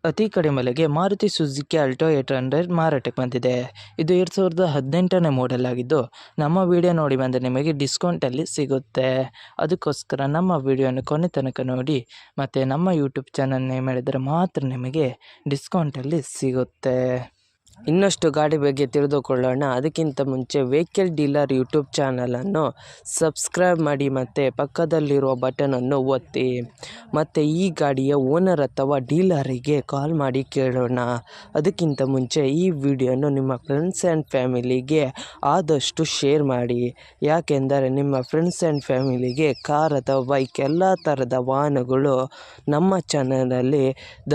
ಅತಿ ಕಡಿಮೆ ಬೆಲೆಗೆ ಮಾರುತಿ ಸುಜುಕಿ ಆಲ್ಟೋ 800 ಮಾರಾಟಕ್ಕೆ ಬಂದಿದೆ. ಇದು 2018ನೇ ಮಾಡೆಲ್ ಆಗಿದ್ದು, ನಮ್ಮ ವಿಡಿಯೋ ನೋಡಿ ಬಂದರೆ ನಿಮಗೆ ಡಿಸ್ಕೌಂಟಲ್ಲಿ ಸಿಗುತ್ತೆ. ಅದಕ್ಕೋಸ್ಕರ ನಮ್ಮ ವಿಡಿಯೋನ ಕೊನೆ ತನಕ ನೋಡಿ ಮತ್ತು ನಮ್ಮ ಯೂಟ್ಯೂಬ್ ಚಾನಲ್ ನೇಮ್ ಹೇಳಿದರೆ ಮಾತ್ರ ನಿಮಗೆ ಡಿಸ್ಕೌಂಟಲ್ಲಿ ಸಿಗುತ್ತೆ. ಇನ್ನಷ್ಟು ಗಾಡಿ ಬಗ್ಗೆ ತಿಳಿದುಕೊಳ್ಳೋಣ. ಅದಕ್ಕಿಂತ ಮುಂಚೆ ವೆಹಿಕಲ್ ಡೀಲರ್ ಯೂಟ್ಯೂಬ್ ಚಾನಲನ್ನು ಸಬ್ಸ್ಕ್ರೈಬ್ ಮಾಡಿ ಮತ್ತು ಪಕ್ಕದಲ್ಲಿರುವ ಬಟನನ್ನು ಒತ್ತಿ. ಮತ್ತು ಈ ಗಾಡಿಯ ಓನರ್ ಅಥವಾ ಡೀಲರಿಗೆ ಕಾಲ್ ಮಾಡಿ ಕೇಳೋಣ. ಅದಕ್ಕಿಂತ ಮುಂಚೆ ಈ ವಿಡಿಯೋನು ನಿಮ್ಮ ಫ್ರೆಂಡ್ಸ್ ಆ್ಯಂಡ್ ಫ್ಯಾಮಿಲಿಗೆ ಆದಷ್ಟು ಶೇರ್ ಮಾಡಿ. ಯಾಕೆಂದರೆ ನಿಮ್ಮ ಫ್ರೆಂಡ್ಸ್ ಆ್ಯಂಡ್ ಫ್ಯಾಮಿಲಿಗೆ ಕಾರ್ ಅಥವಾ ಬೈಕ್ ಎಲ್ಲ ಥರದ ವಾಹನಗಳು ನಮ್ಮ ಚಾನಲಲ್ಲಿ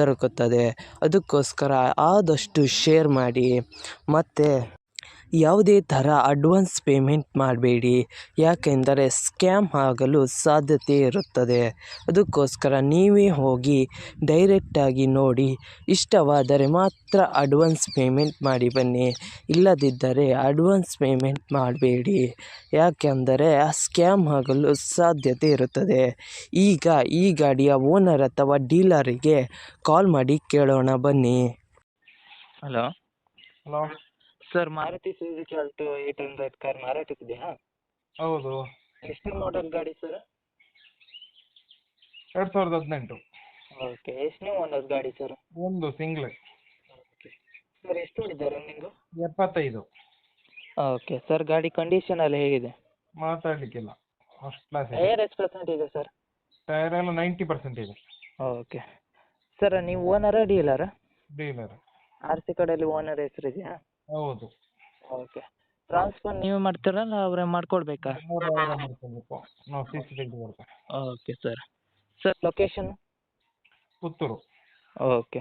ದೊರಕುತ್ತದೆ. ಅದಕ್ಕೋಸ್ಕರ ಆದಷ್ಟು ಶೇರ್ ಮಾಡಿ. ಮತ್ತು ಯಾವುದೇ ಥರ ಅಡ್ವಾನ್ಸ್ ಪೇಮೆಂಟ್ ಮಾಡಬೇಡಿ, ಯಾಕೆಂದರೆ ಸ್ಕ್ಯಾಮ್ ಆಗಲು ಸಾಧ್ಯತೆ ಇರುತ್ತದೆ. ಅದಕ್ಕೋಸ್ಕರ ನೀವೇ ಹೋಗಿ ಡೈರೆಕ್ಟಾಗಿ ನೋಡಿ, ಇಷ್ಟವಾದರೆ ಮಾತ್ರ ಅಡ್ವಾನ್ಸ್ ಪೇಮೆಂಟ್ ಮಾಡಿ ಬನ್ನಿ. ಇಲ್ಲದಿದ್ದರೆ ಅಡ್ವಾನ್ಸ್ ಪೇಮೆಂಟ್ ಮಾಡಬೇಡಿ, ಯಾಕೆಂದರೆ ಸ್ಕ್ಯಾಮ್ ಆಗಲು ಸಾಧ್ಯತೆ ಇರುತ್ತದೆ. ಈಗ ಈ ಗಾಡಿಯ ಓನರ್ ಅಥವಾ ಡೀಲರಿಗೆ ಕಾಲ್ ಮಾಡಿ ಕೇಳೋಣ ಬನ್ನಿ. Hello hello sir, Maruti Suzuki Alto 800 car ಮಾರಾಟಕ್ಕಿದೆಯಾ? ಹೌದು. ಎಷ್ಟು ಮಾಡೆಲ್ ಗಾಡಿ ಸರ್? 2018. ಓಕೆ. ಎಷ್ಟನೇ ಓನರ್ ಗಾಡಿ ಸರ್? ಒಂದು ಸಿಂಗ್ಲ್. ಓಕೆ ಸರ್, ಎಷ್ಟು ಹೊಡಿದ್ದಾರೆ ರನ್ನಿಂಗು? 75. ಓಕೆ ಸರ್, ಗಾಡಿ ಕಂಡೀಷನ್ ಎಲ್ಲ ಹೇಗಿದೆ? ಮಾತಾಡಲಿಕ್ಕಿಲ್ಲ, ಫಸ್ಟ್ ಕ್ಲಾಸ್ ಇದೆ. ಟೈರ್ ಎಷ್ಟು ಪರ್ಸೆಂಟ್ ಇದೆ ಸರ್? ಟೈರ್ ಎಲ್ಲ 90% ಇದೆ. ಓಕೆ ಸರ್, ನೀವು ಓನರಾ ಡೀಲರಾ? ಡೀಲರ್. ಆರ್ ಸಿ ಕಡೆಯಲ್ಲಿ ಓನರ್ ಹೆಸರು ಇದೆಯಾ? ಹೌದು. ಓಕೆ. ಟ್ರಾನ್ಸ್ಫರ್ ನೀವು ಮಾಡ್ತೀರಲ್ಲ ಅವರೇ ಮಾಡ್ಕೊಡ್ಬೇಕಾ? ಮಾಡ್ಕೋಬೇಕು, ನಾವು CC ಬರ್ತಾರೆ. Okay sir. Sir, location? Puttur. Okay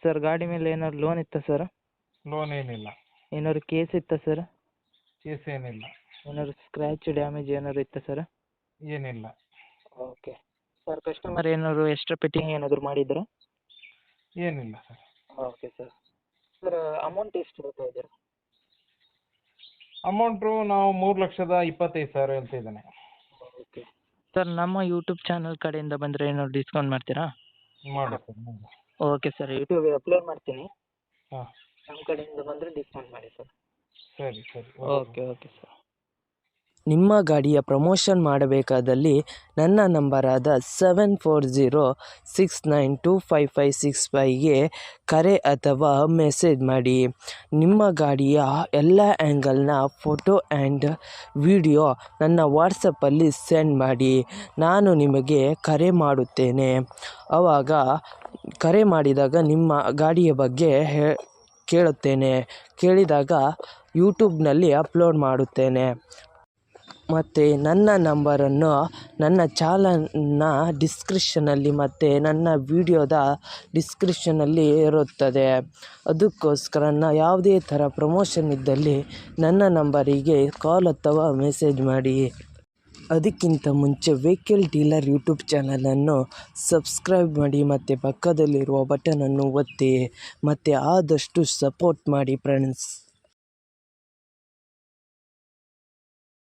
sir, ಗಾಡಿ ಮೇಲೆ ಏನಾದ್ರು ಲೋನ್ ಇತ್ತಾ ಸರ್? ಲೋನ್ ಏನಿಲ್ಲ. ಏನಾದ್ರು ಕೇಸ್ ಇತ್ತಾ ಸರ್? ಕೇಸ್ ಏನಿಲ್ಲ. ಏನಾದ್ರು ಸ್ಕ್ರ್ಯಾಚ್ ಡ್ಯಾಮೇಜ್ ಏನಾದ್ರು ಇತ್ತಾ ಸರ್? ಏನಿಲ್ಲ. ಓಕೆ ಸರ್, ಕಸ್ಟಮರ್ ಏನಾದ್ರು ಎಕ್ಸ್ಟ್ರಾ ಫಿಟ್ಟಿಂಗ್ ಏನಾದರೂ ಮಾಡಿದ್ರಾ? ಏನಿಲ್ಲ sir. Okay sir. Sir, amount ಎಷ್ಟು ಹೇಳ್ತಾ ಇದ್ದೀರಾ? ಅಮೌಂಟು ನಾವು 3,25,000 ಹೇಳ್ತಾ ಇದ್ದಾನೆ. ಓಕೆ ಸರ್, ನಮ್ಮ ಯೂಟ್ಯೂಬ್ ಚಾನಲ್ ಕಡೆಯಿಂದ ಬಂದರೆ ಏನಾದ್ರು ಡಿಸ್ಕೌಂಟ್ ಮಾಡ್ತೀರಾ? ಮಾಡಿ ಸರ್, ಮಾಡಿ. ಓಕೆ ಸರ್, ಯೂಟ್ಯೂಬಿಗೆ ಅಪ್ಲೋಡ್ ಮಾಡ್ತೀನಿ. ಹಾಂ, ನಮ್ಮ ಕಡೆಯಿಂದ ಬಂದರೆ ಡಿಸ್ಕೌಂಟ್ ಮಾಡಿ ಸರ್. ಸರಿ ಸರಿ. Okay okay sir. ನಿಮ್ಮ ಗಾಡಿಯ ಪ್ರಮೋಷನ್ ಮಾಡಬೇಕಾದಲ್ಲಿ ನನ್ನ ನಂಬರಾದ 7406925565ಗೆ ಕರೆ ಅಥವಾ ಮೆಸೇಜ್ ಮಾಡಿ. ನಿಮ್ಮ ಗಾಡಿಯ ಎಲ್ಲ ಆ್ಯಂಗಲ್ನ ಫೋಟೋ ಆ್ಯಂಡ್ ವಿಡಿಯೋ ನನ್ನ ವಾಟ್ಸಪ್ಪಲ್ಲಿ ಸೆಂಡ್ ಮಾಡಿ. ನಾನು ನಿಮಗೆ ಕರೆ ಮಾಡುತ್ತೇನೆ. ಆವಾಗ ಕರೆ ಮಾಡಿದಾಗ ನಿಮ್ಮ ಗಾಡಿಯ ಬಗ್ಗೆ ಕೇಳುತ್ತೇನೆ. ಕೇಳಿದಾಗ ಯೂಟ್ಯೂಬ್ನಲ್ಲಿ ಅಪ್ಲೋಡ್ ಮಾಡುತ್ತೇನೆ. ಮತ್ತು ನನ್ನ ನಂಬರನ್ನು ನನ್ನ ಚಾನಲ್ನ ಡಿಸ್ಕ್ರಿಪ್ಷನಲ್ಲಿ ಮತ್ತು ನನ್ನ ವಿಡಿಯೋದ ಡಿಸ್ಕ್ರಿಪ್ಷನಲ್ಲಿ ಇರುತ್ತದೆ. ಅದಕ್ಕೋಸ್ಕರ ಯಾವುದೇ ಥರ ಪ್ರಮೋಷನ್ ಇದ್ದಲ್ಲಿ ನನ್ನ ನಂಬರಿಗೆ ಕಾಲ್ ಅಥವಾ ಮೆಸೇಜ್ ಮಾಡಿ. ಅದಕ್ಕಿಂತ ಮುಂಚೆ ವೆಹಿಕಲ್ ಡೀಲರ್ ಯೂಟ್ಯೂಬ್ ಚಾನಲನ್ನು ಸಬ್ಸ್ಕ್ರೈಬ್ ಮಾಡಿ ಮತ್ತು ಪಕ್ಕದಲ್ಲಿರುವ ಬಟನನ್ನು ಒತ್ತಿ ಮತ್ತು ಆದಷ್ಟು ಸಪೋರ್ಟ್ ಮಾಡಿ ಫ್ರೆಂಡ್ಸ್.